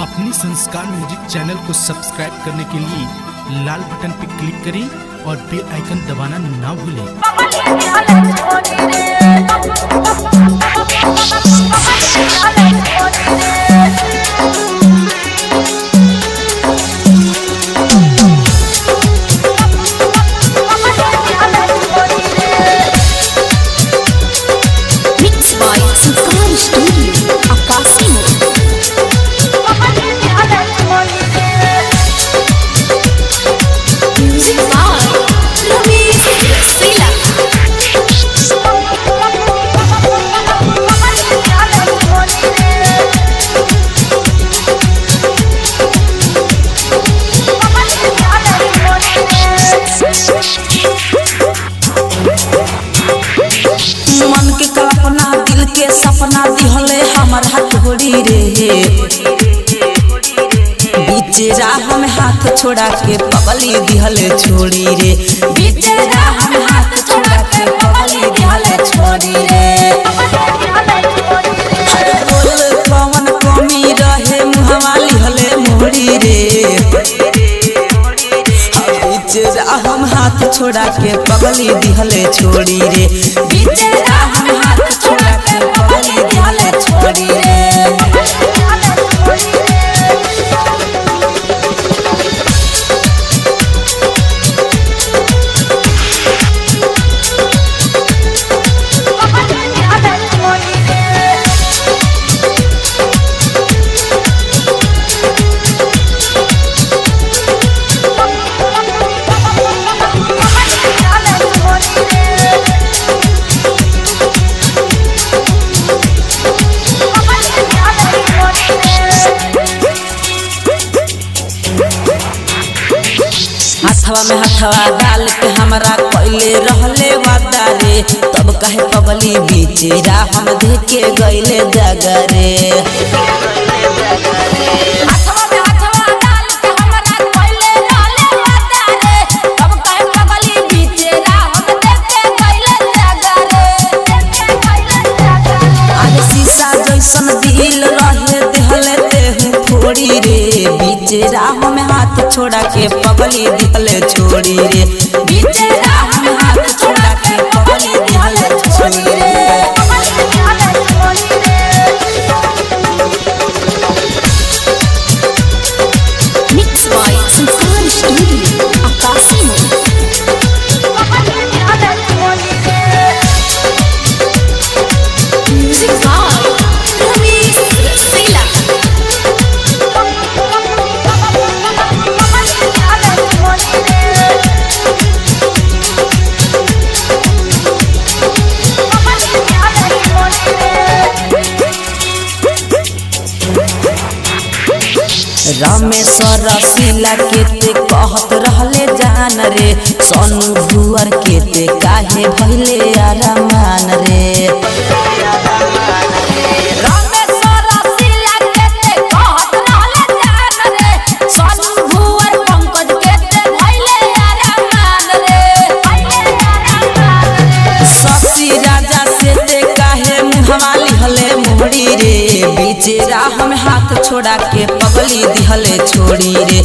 अपने संस्कार music channel को सब्सक्राइब करने के लिए लाल बटन पर क्लिक करें और बेल आइकन दबाना ना भूलें। सपना दिहले हमर हथोड़ी रे बीचे राह में हाथ छोड़ा के पगली दिहले छोड़ी रे बीचे राह में हाथ छोड़ा के पगली दिहले छोड़ी रे बोल कौन कमी रहे मुहवा लिहले मोड़ी रे बीचे राह में हाथ छोड़ा के पगली दिहले छोड़ी रे बीचे राह में हाथ छोड़ा के पगली दिहले छोड़ी रे। हथवा में हथवा डाल के हमरा कोइले रहले वादा रे तब कहे पगली बीचे राह में देके गइले जगह रे हथवा में हथवा डाल के हमरा कोइले रहले वादा रे तब कहे पगली बीचे राह में देके गइले जगह रे अरे शीशा जैसन दिल रहे देहले तेहू फोड़ी रे बीचे राह में हाथ छोड़ा के पगली दिहले छोड़ी रे बीचे राह में हाथ छोड़ा के पगली दिहले छोड़ी रे। मिक्स बाय संस्कार स्टूडियो आकाशी म्यूजिक बाय रमेश रसीला। रामेश्वर रसीला के ते कहत रहले जान रे सोनू भुअर के ते काहे भइले आरामान रे रामेश्वर रसीला के ते कहत रहले जान रे सोनू भुअर पंकज के ते भइले आरामान रे शशि राजा से ते काहे मुहवा लिहले मोड़ी रे बीचे राह में हाथ छोड़ा के पगली दिहले छोड़ी रे